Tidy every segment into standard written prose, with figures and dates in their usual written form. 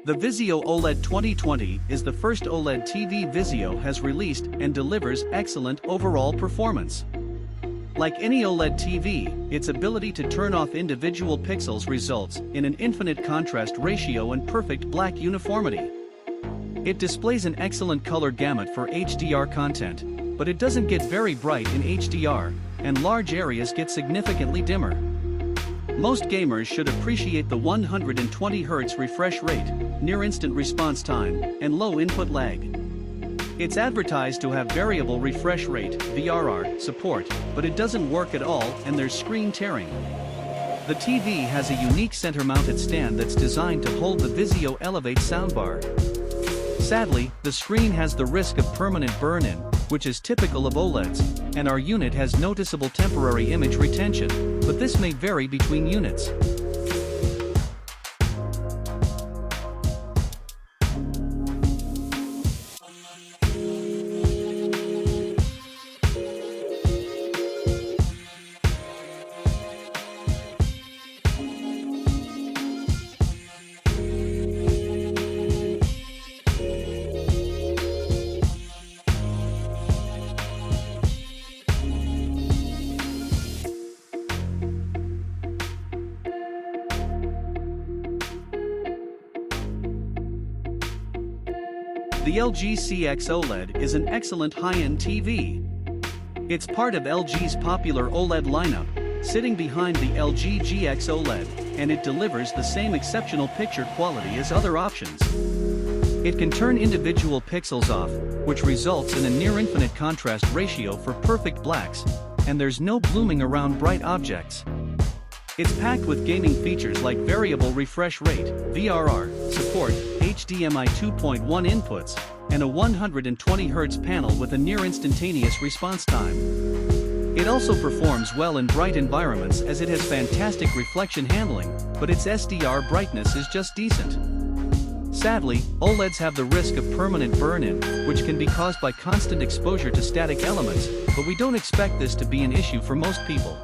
The Vizio OLED 2020 is the first OLED TV Vizio has released and delivers excellent overall performance. Like any OLED TV, its ability to turn off individual pixels results in an infinite contrast ratio and perfect black uniformity. It displays an excellent color gamut for HDR content, but it doesn't get very bright in HDR, and large areas get significantly dimmer. Most gamers should appreciate the 120Hz refresh rate, near-instant response time, and low input lag. It's advertised to have variable refresh rate (VRR) support, but it doesn't work at all and there's screen tearing. The TV has a unique center-mounted stand that's designed to hold the Vizio Elevate soundbar. Sadly, the screen has the risk of permanent burn-in, which is typical of OLEDs, and our unit has noticeable temporary image retention, but this may vary between units. The LG CX OLED is an excellent high-end TV. It's part of LG's popular OLED lineup, sitting behind the LG GX OLED, and it delivers the same exceptional picture quality as other options. It can turn individual pixels off, which results in a near-infinite contrast ratio for perfect blacks, and there's no blooming around bright objects. It's packed with gaming features like variable refresh rate, VRR, support, HDMI 2.1 inputs, and a 120Hz panel with a near-instantaneous response time. It also performs well in bright environments as it has fantastic reflection handling, but its SDR brightness is just decent. Sadly, OLEDs have the risk of permanent burn-in, which can be caused by constant exposure to static elements, but we don't expect this to be an issue for most people.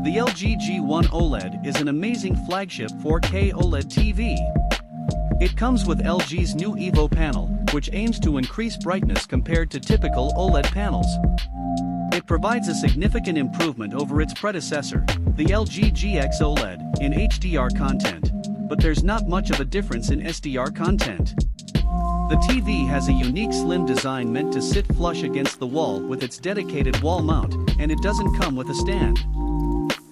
The LG G1 OLED is an amazing flagship 4K OLED TV. It comes with LG's new Evo panel, which aims to increase brightness compared to typical OLED panels. It provides a significant improvement over its predecessor, the LG GX OLED, in HDR content, but there's not much of a difference in SDR content. The TV has a unique slim design meant to sit flush against the wall with its dedicated wall mount, and it doesn't come with a stand.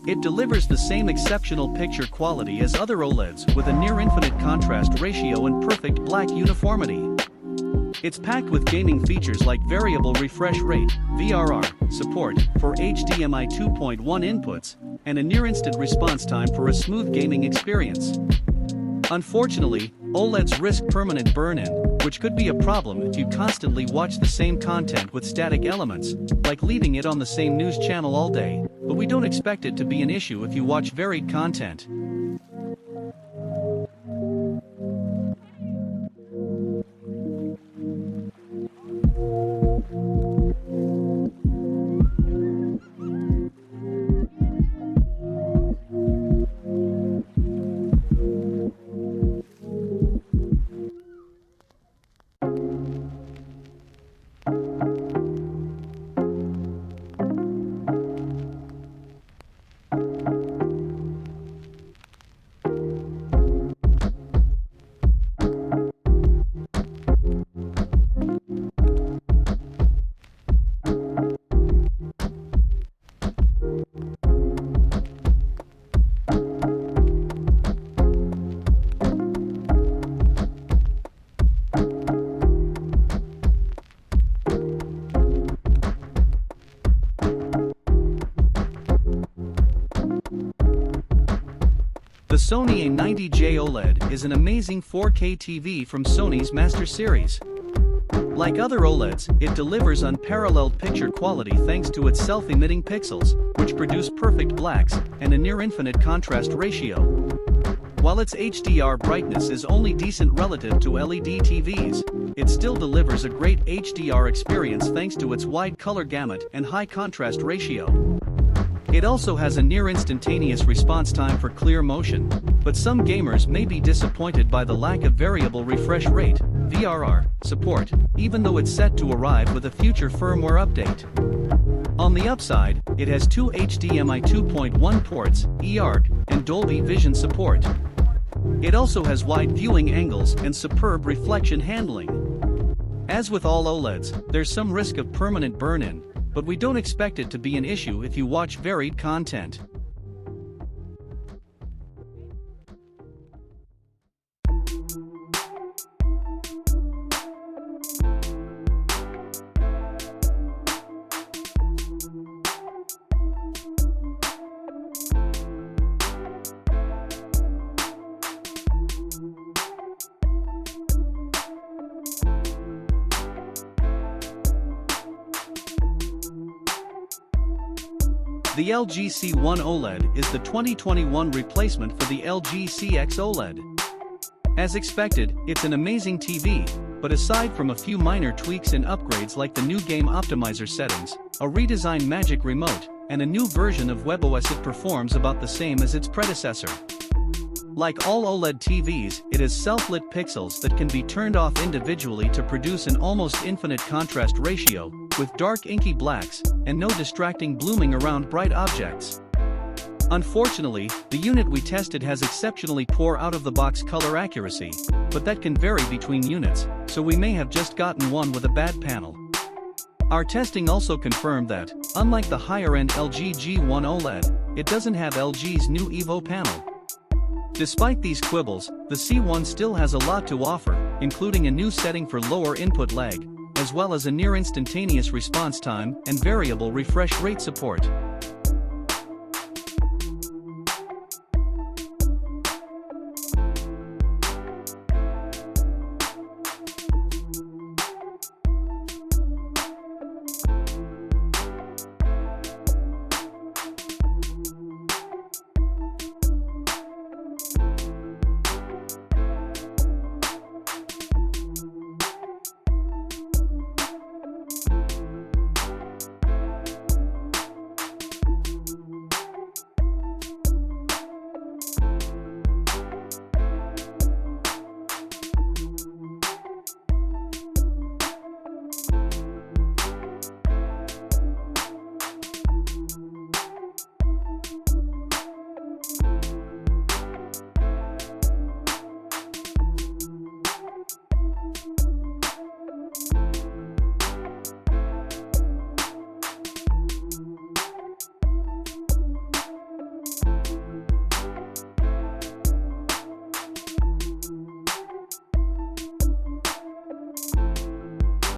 It delivers the same exceptional picture quality as other OLEDs with a near-infinite contrast ratio and perfect black uniformity. It's packed with gaming features like variable refresh rate, VRR, support for HDMI 2.1 inputs, and a near-instant response time for a smooth gaming experience. Unfortunately, OLEDs risk permanent burn-in, which could be a problem if you constantly watch the same content with static elements, like leaving it on the same news channel all day, but we don't expect it to be an issue if you watch varied content. Sony A90J OLED is an amazing 4K TV from Sony's Master Series. Like other OLEDs, it delivers unparalleled picture quality thanks to its self-emitting pixels, which produce perfect blacks and a near-infinite contrast ratio. While its HDR brightness is only decent relative to LED TVs, it still delivers a great HDR experience thanks to its wide color gamut and high contrast ratio. It also has a near-instantaneous response time for clear motion, but some gamers may be disappointed by the lack of variable refresh rate (VRR) support, even though it's set to arrive with a future firmware update. On the upside, it has two HDMI 2.1 ports, eARC, and Dolby Vision support. It also has wide viewing angles and superb reflection handling. As with all OLEDs, there's some risk of permanent burn-in, but we don't expect it to be an issue if you watch varied content. The LG C1 OLED is the 2021 replacement for the LG CX OLED. As expected, it's an amazing TV, but aside from a few minor tweaks and upgrades like the new game optimizer settings, a redesigned Magic Remote, and a new version of WebOS, it performs about the same as its predecessor. Like all OLED TVs, it has self-lit pixels that can be turned off individually to produce an almost infinite contrast ratio, with dark inky blacks, and no distracting blooming around bright objects. Unfortunately, the unit we tested has exceptionally poor out-of-the-box color accuracy, but that can vary between units, so we may have just gotten one with a bad panel. Our testing also confirmed that, unlike the higher-end LG G1 OLED, it doesn't have LG's new Evo panel. Despite these quibbles, the C1 still has a lot to offer, including a new setting for lower input lag, as well as a near-instantaneous response time and variable refresh rate support.